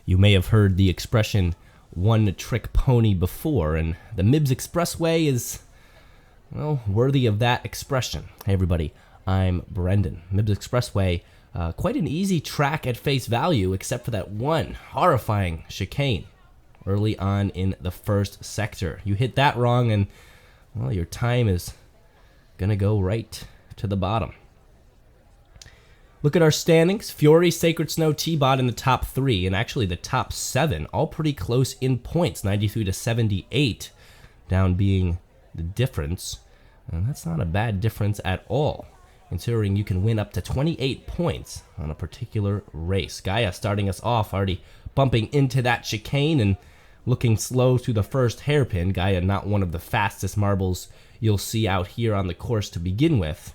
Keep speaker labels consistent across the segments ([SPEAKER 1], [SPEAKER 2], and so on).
[SPEAKER 1] You may have heard the expression one-trick pony before, and the MIBS Expressway is, well, worthy of that expression. Hey everybody, I'm Brendan. MIBS Expressway, quite an easy track at face value, except for that one horrifying chicane early on in the first sector. You hit that wrong and, well, your time is gonna go right to the bottom. Look at our standings. Fury, Sacred Snow, T-Bot in the top 3, and actually the top 7, all pretty close in points, 93 to 78, down being the difference. And that's not a bad difference at all, considering you can win up to 28 points on a particular race. Gaia starting us off, already bumping into that chicane and looking slow through the first hairpin. Gaia not one of the fastest marbles you'll see out here on the course to begin with.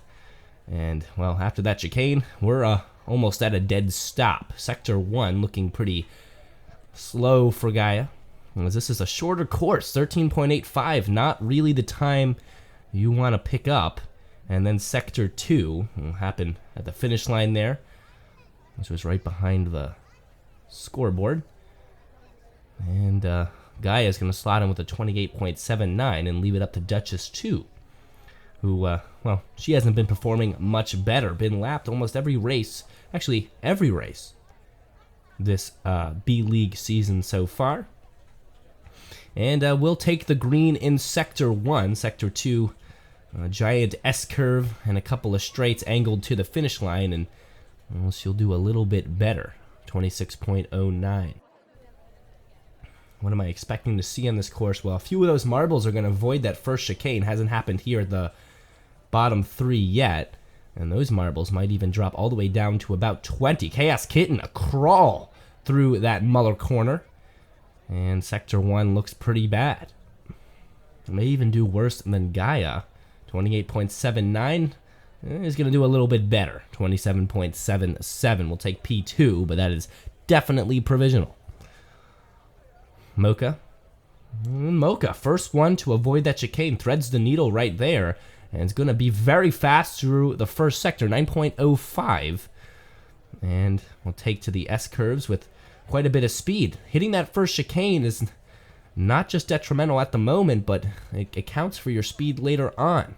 [SPEAKER 1] And, well, after that chicane, we're almost at a dead stop. Sector 1 looking pretty slow for Gaia, as this is a shorter course, 13.85, not really the time you want to pick up. And then Sector 2 will happen at the finish line there, which was right behind the scoreboard. And Gaia is going to slot in with a 28.79 and leave it up to Duchess 2. Who, well, she hasn't been performing much better. Been lapped almost every race, actually every race this B League season so far. And we'll take the green in Sector 1. Sector 2, a giant S-curve and a couple of straights angled to the finish line, and well, she'll do a little bit better, 26.09. What am I expecting to see on this course? Well, a few of those marbles are going to avoid that first chicane. Hasn't happened here at the bottom 3 yet. And those marbles might even drop all the way down to about 20. Chaos Kitten, a crawl through that Muller corner. And Sector 1 looks pretty bad. It may even do worse than Gaia. 28.79 is going to do a little bit better. 27.77. We'll take P2, but that is definitely provisional. Mocha, first one to avoid that chicane, threads the needle right there, and it's going to be very fast through the first sector, 9.05, and we'll take to the S-curves with quite a bit of speed. Hitting that first chicane is not just detrimental at the moment, but it counts for your speed later on.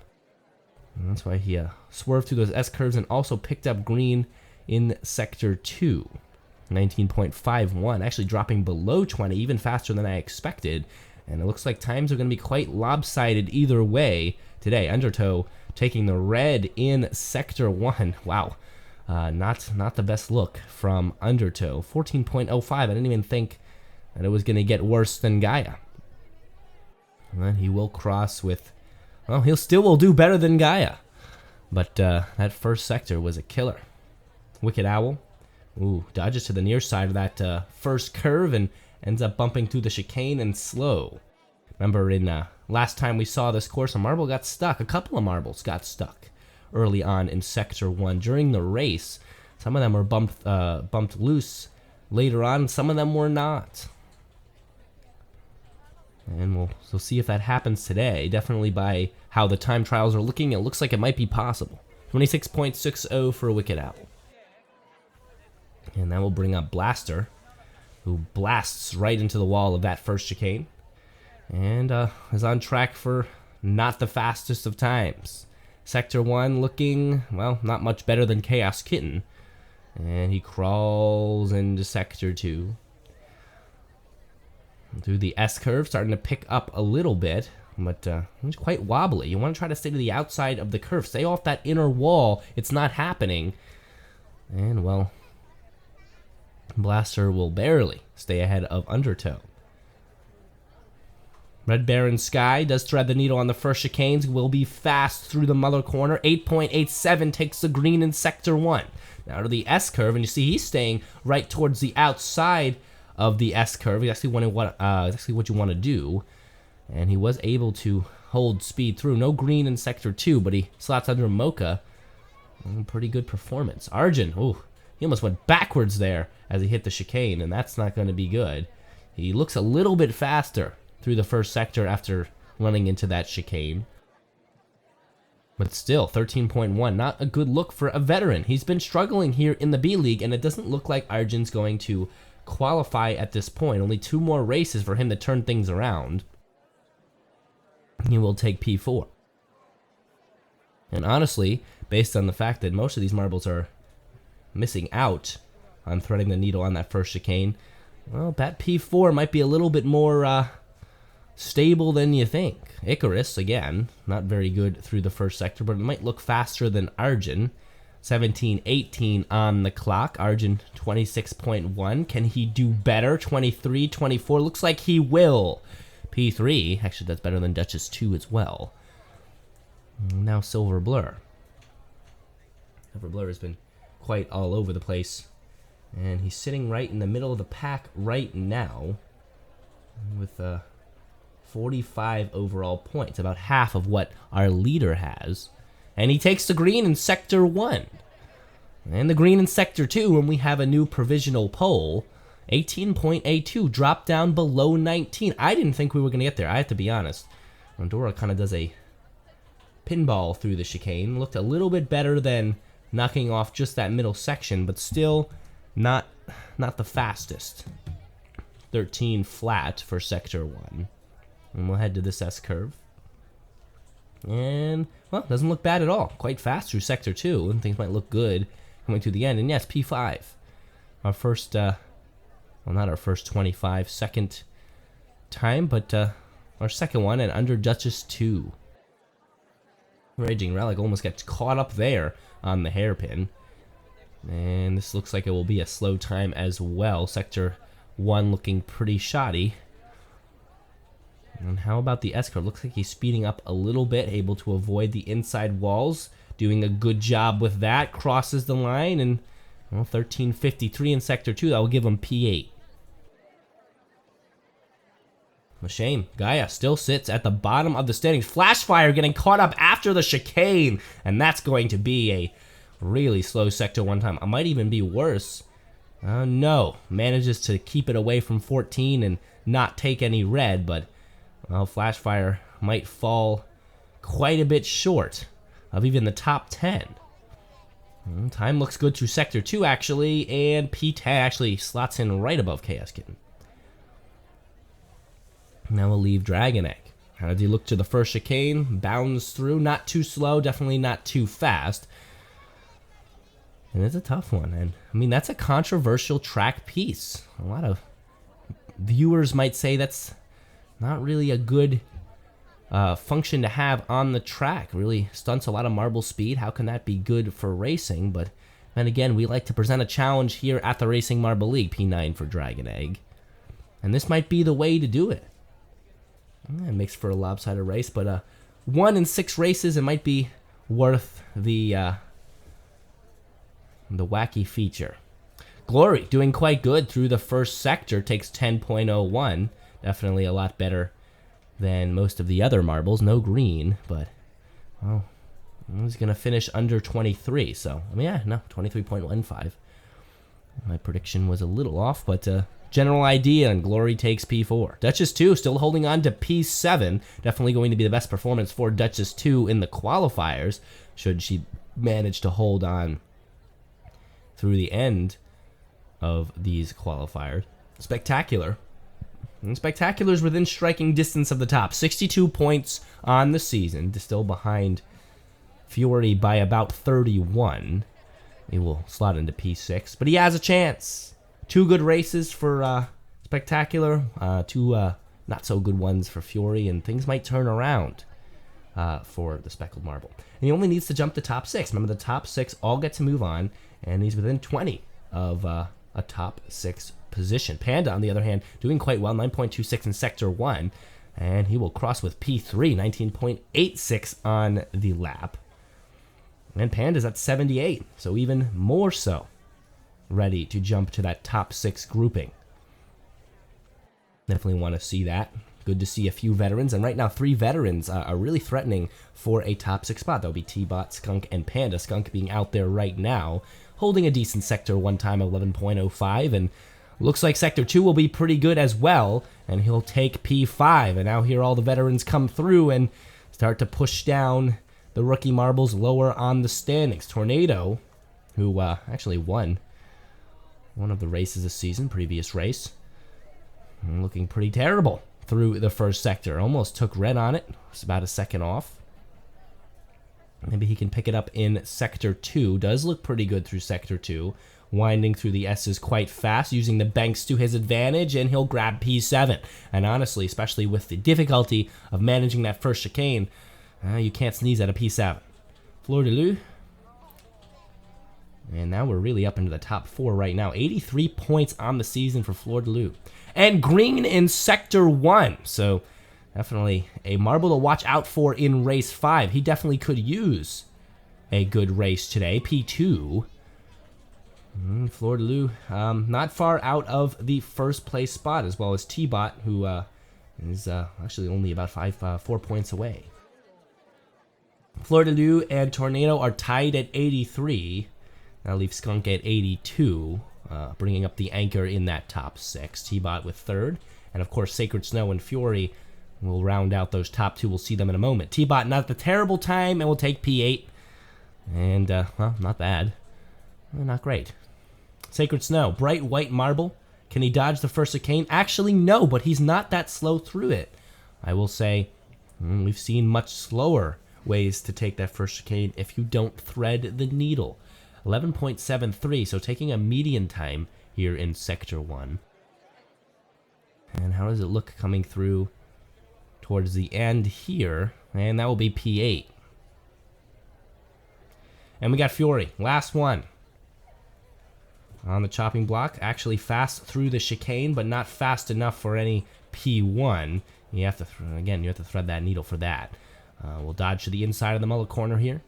[SPEAKER 1] And that's why he swerved through those S-curves and also picked up green in Sector 2. 19.51, actually dropping below 20, even faster than I expected. And it looks like times are going to be quite lopsided either way today. Undertow taking the red in Sector 1. Wow, not the best look from Undertow. 14.05, I didn't even think that it was going to get worse than Gaia. And then he will cross with, well, he still will do better than Gaia. But that first sector was a killer. Wicked Owl. Ooh, dodges to the near side of that first curve and ends up bumping through the chicane and slow. Remember in last time we saw this course, a marble got stuck. A couple of marbles got stuck early on in Sector 1 during the race. Some of them were bumped loose later on. Some of them were not. And we'll see if that happens today. Definitely by how the time trials are looking, it looks like it might be possible. 26.60 for a Wicked Owl. And that will bring up Blaster, who blasts right into the wall of that first chicane. And is on track for not the fastest of times. Sector 1 looking, well, not much better than Chaos Kitten. And he crawls into Sector 2. Through the S-curve, starting to pick up a little bit, but it's quite wobbly. You want to try to stay to the outside of the curve. Stay off that inner wall. It's not happening. And, well, Blaster will barely stay ahead of Undertow. Red Baron Sky does thread the needle on the first chicanes, will be fast through the Muller corner. 8.87 takes the green in Sector 1. Now to the S-curve, and you see he's staying right towards the outside of the S-curve. Exactly what you want to do. And he was able to hold speed through. No green in Sector 2, but he slots under Mocha. Pretty good performance. Arjun, ooh, he almost went backwards there as he hit the chicane, and that's not going to be good. He looks a little bit faster through the first sector after running into that chicane. But still, 13.1, not a good look for a veteran. He's been struggling here in the B League, and it doesn't look like Arjun's going to qualify at this point. Only 2 more races for him to turn things around. He will take P4. And honestly, based on the fact that most of these marbles are missing out on threading the needle on that first chicane, well, that P4 might be a little bit more stable than you think. Icarus, again, not very good through the first sector, but it might look faster than Arjun. 17-18 on the clock. Arjun 26.1. Can he do better? 23-24. Looks like he will. P3. Actually, that's better than Duchess 2 as well. Now Silver Blur. Silver Blur has been quite all over the place. And he's sitting right in the middle of the pack right now with 45 overall points, about half of what our leader has. And he takes the green in Sector 1. And the green in Sector 2, when we have a new provisional poll, 18.82, dropped down below 19. I didn't think we were going to get there, I have to be honest. Rondora kind of does a pinball through the chicane. Looked a little bit better than knocking off just that middle section, but still not the fastest. 13 flat for Sector 1. And we'll head to this S-curve. And, well, doesn't look bad at all. Quite fast through Sector 2, and things might look good coming to the end. And yes, P5. Our first, well, not our first 25 second time, but our second one, and under Duchess 2. Raging Relic almost gets caught up there on the hairpin. And this looks like it will be a slow time as well. Sector 1 looking pretty shoddy. And how about the S-curve? Looks like he's speeding up a little bit, able to avoid the inside walls. Doing a good job with that. Crosses the line, and well, 13.53 in Sector 2. That will give him P8. A shame. Gaia still sits at the bottom of the standings. Flashfire getting caught up after the chicane, and that's going to be a really slow Sector 1 time. It might even be worse. No. Manages to keep it away from 14 and not take any red, but well, Flashfire might fall quite a bit short of even the top 10. Time looks good through Sector 2, actually, and P10 actually slots in right above Chaos Kitten. Now we'll leave Dragon Egg. How did he look to the first chicane? Bounds through, not too slow, definitely not too fast. And it's a tough one, and I mean, that's a controversial track piece. A lot of viewers might say that's not really a good function to have on the track. Really stunts a lot of marble speed. How can that be good for racing? But then again, we like to present a challenge here at the Racing Marble League. P9 for Dragon Egg. And this might be the way to do it. It makes for a lopsided race, but 1 in 6 races, it might be worth the wacky feature. Glory doing quite good through the first sector, takes 10.01. Definitely a lot better than most of the other marbles. No green, but well, he's gonna finish under 23. So I mean, yeah, no, 23.15. My prediction was a little off, but general idea, and Glory takes P4. Duchess 2 still holding on to P7. Definitely going to be the best performance for Duchess 2 in the qualifiers, should she manage to hold on through the end of these qualifiers. Spectacular. And Spectacular's within striking distance of the top. 62 points on the season, still behind Fury by about 31. He will slot into P6, but he has a chance. 2 good races for Spectacular, 2 not so good ones for Fury, and things might turn around for the Speckled Marble. And he only needs to jump the top 6. Remember, the top 6 all get to move on, and he's within 20 of a top 6 position. Panda, on the other hand, doing quite well, 9.26 in Sector 1, and he will cross with P3, 19.86 on the lap. And Panda's at 78, so even more so ready to jump to that top 6 grouping. Definitely want to see that. Good to see a few veterans, and right now 3 veterans are really threatening for a top 6 spot. That'll be T-Bot, Skunk, and Panda. Skunk being out there right now, holding a decent Sector 1 time of 11.05, and looks like Sector 2 will be pretty good as well, and he'll take P5. And now here all the veterans come through and start to push down the rookie marbles lower on the standings. Tornado, who actually won one of the races this season, previous race. And looking pretty terrible through the first sector. Almost took red on it. It's about a second off. Maybe he can pick it up in Sector 2. Does look pretty good through Sector 2. Winding through the S's quite fast, using the banks to his advantage, and he'll grab P7. And honestly, especially with the difficulty of managing that first chicane, you can't sneeze at a P7. Fleur de Lis. And now we're really up into the top 4 right now. 83 points on the season for Fleur de Lis. And green in Sector 1. So definitely a marble to watch out for in race 5. He definitely could use a good race today. P2. Fleur de Lis, not far out of the first place spot, as well as T-Bot, who is actually only about 4 points away. Fleur de Lis and Tornado are tied at 83. That'll leave Skunk at 82, bringing up the anchor in that top 6. T-Bot with 3rd, and of course Sacred Snow and Fury will round out those top 2. We'll see them in a moment. T-Bot not the terrible time, and we'll take P8. And, well, not bad. Well, not great. Sacred Snow, bright white marble. Can he dodge the first chicane? Actually, no, but he's not that slow through it. I will say, we've seen much slower ways to take that first chicane if you don't thread the needle. 11.73, so taking a median time here in Sector 1. And how does it look coming through towards the end here? And that will be P8. And we got Fury, last one. On the chopping block, actually fast through the chicane, but not fast enough for any P1. You have to, again, you have to thread that needle for that. We'll dodge to the inside of the mullet corner here.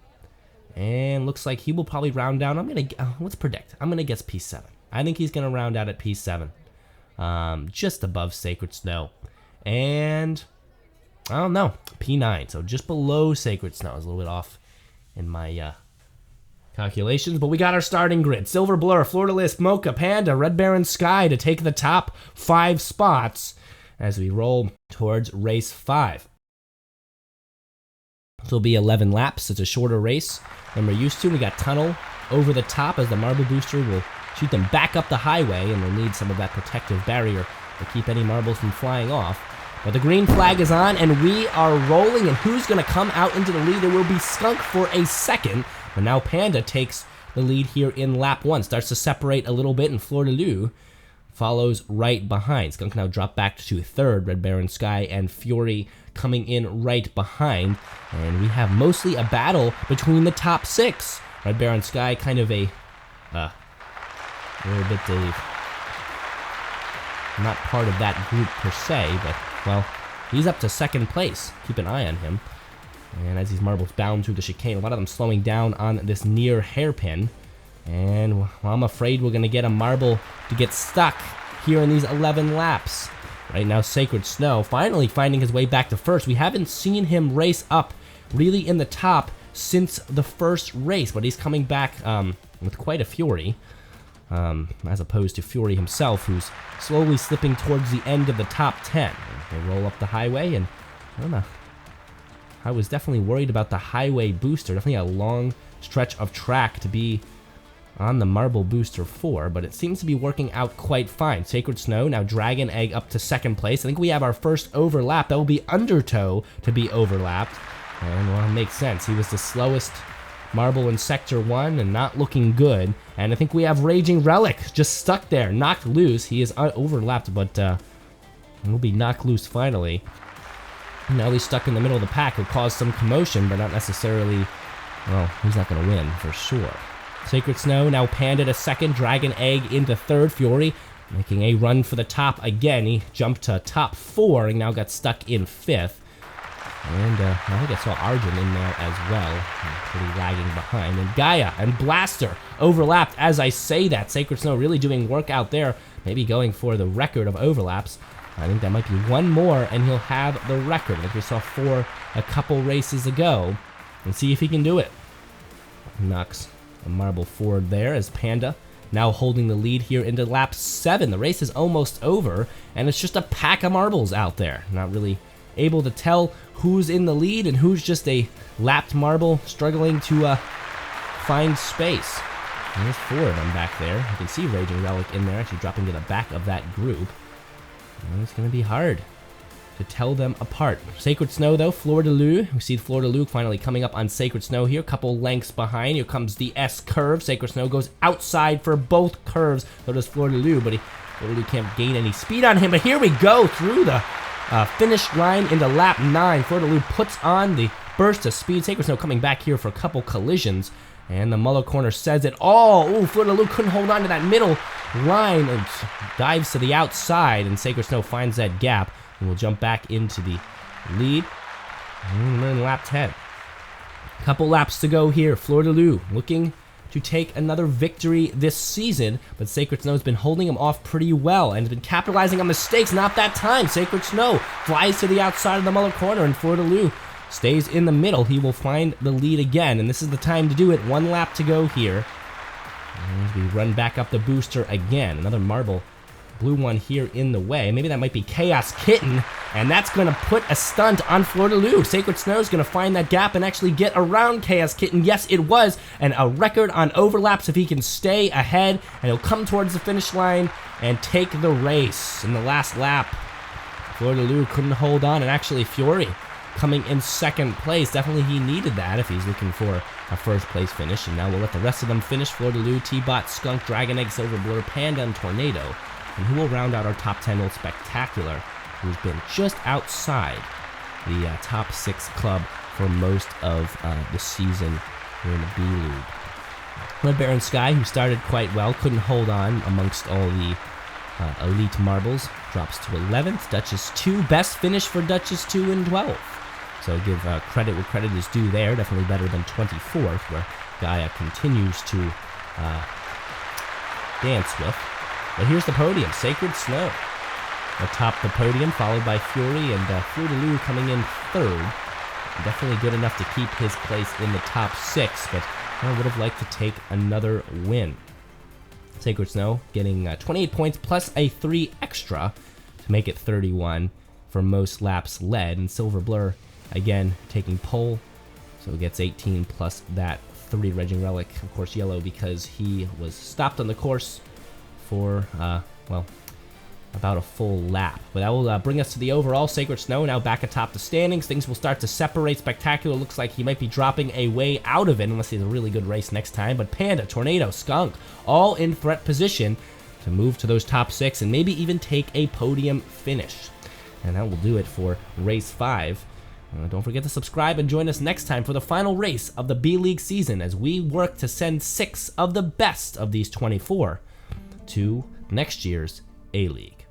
[SPEAKER 1] And looks like he will probably round down. Let's predict. I'm going to guess P7. I think he's going to round out at P7. Just above Sacred Snow. And, I don't know, P9. So just below Sacred Snow. I was a little bit off in my calculations, but we got our starting grid. Silver Blur, Fleur de Lis, Mocha, Panda, Red Baron Sky to take the top 5 spots as we roll towards race 5. This will be 11 laps. It's a shorter race than we're used to. We got Tunnel over the top as the marble booster will shoot them back up the highway, and they'll need some of that protective barrier to keep any marbles from flying off. But the green flag is on, and we are rolling, and who's going to come out into the lead? It will be Skunk for a second. But now Panda takes the lead here in lap 1. Starts to separate a little bit, and Fleur de Lis follows right behind. Skunk now dropped back to 3rd. Red Baron Sky and Fury coming in right behind. And we have mostly a battle between the top 6. Red Baron Sky kind of a little bit not part of that group per se, but, well, he's up to 2nd place. Keep an eye on him. And as these marbles bound through the chicane, a lot of them slowing down on this near hairpin. And well, I'm afraid we're going to get a marble to get stuck here in these 11 laps. Right now, Sacred Snow finally finding his way back to 1st. We haven't seen him race up really in the top since the first race, but he's coming back with quite a fury, as opposed to Fury himself, who's slowly slipping towards the end of the top 10. They roll up the highway, and I don't know. I was definitely worried about the highway booster. Definitely a long stretch of track to be on the marble booster for, but it seems to be working out quite fine. Sacred Snow, now Dragon Egg up to 2nd place. I think we have our first overlap. That will be Undertow to be overlapped. And, well, it makes sense. He was the slowest marble in Sector 1 and not looking good. And I think we have Raging Relic just stuck there, knocked loose. He is overlapped, but will be knocked loose finally. Now he's stuck in the middle of the pack. Will cause some commotion, but not necessarily, well, he's not going to win for sure. Sacred Snow, now Panda to 2nd, Dragon Egg into 3rd, Fury making a run for the top again. He jumped to top 4 and now got stuck in 5th. And I think I saw Arjun in there as well, pretty lagging behind. And Gaia and Blaster overlapped as I say that. Sacred Snow really doing work out there, maybe going for the record of overlaps. I think that might be one more, and he'll have the record, like we saw 4 a couple races ago. And see if he can do it. Knocks a marble forward there as Panda now holding the lead here into lap 7. The race is almost over, and it's just a pack of marbles out there. Not really able to tell who's in the lead and who's just a lapped marble struggling to find space. And there's 4 of them back there. You can see Raging Relic in there, actually dropping to the back of that group. And it's going to be hard to tell them apart. Sacred Snow, though, Fleur de Lune. We see Fleur de Lune finally coming up on Sacred Snow here. Couple lengths behind. Here comes the S curve. Sacred Snow goes outside for both curves. So does Fleur de Lune, but Fleur de Lune can't gain any speed on him. But here we go through the finish line into lap 9. Fleur de Lune puts on the burst of speed. Sacred Snow coming back here for a couple collisions. And the Muller corner says it all. Ooh, Fleur de Lune couldn't hold on to that middle line and dives to the outside. And Sacred Snow finds that gap. And we'll jump back into the lead. And we're in lap 10. Couple laps to go here. Fleur de Lune looking to take another victory this season, but Sacred Snow has been holding him off pretty well and has been capitalizing on mistakes. Not that time. Sacred Snow flies to the outside of the Muller corner, and Fleur de Lune stays in the middle. He will find the lead again, and this is the time to do it. 1 lap to go here. And we run back up the booster again. Another marble. Blue one here in the way. Maybe that might be Chaos Kitten, and that's going to put a stunt on Fleur de Lune. Sacred Snow is going to find that gap and actually get around Chaos Kitten. Yes, it was, and a record on overlaps if he can stay ahead, and he'll come towards the finish line and take the race. In the last lap, Fleur de Lune couldn't hold on, and actually Fury coming in second place. Definitely he needed that if he's looking for a first place finish, and now we'll let the rest of them finish. Fleur de Lune, T-Bot, Skunk, Dragon Egg, Silver Blur, Panda, and Tornado. And who will round out our top 10 Old Spectacular, who's been just outside the top 6 club for most of the season here in the B League. Red Baron Sky, who started quite well, couldn't hold on amongst all the elite marbles, drops to 11th. Duchess 2, best finish for Duchess 2 in 12th. So give credit where credit is due there, definitely better than 24th, where Gaia continues to dance with. But here's the podium, Sacred Snow atop the podium, followed by Fury and Fleur de Lune coming in 3rd. Definitely good enough to keep his place in the top 6, but I would have liked to take another win. Sacred Snow getting 28 points plus a 3 extra to make it 31 for most laps led, and Silver Blur again taking pole, so it gets 18 plus that 3 Raging Relic. Of course, yellow because he was stopped on the course for, well, about a full lap. But that will bring us to the overall. Sacred Snow now back atop the standings. Things will start to separate. Spectacular looks like he might be dropping a way out of it unless he has a really good race next time. But Panda, Tornado, Skunk, all in threat position to move to those top 6 and maybe even take a podium finish. And that will do it for race 5. Don't forget to subscribe and join us next time for the final race of the B League season as we work to send 6 of the best of these 24 to next year's A League.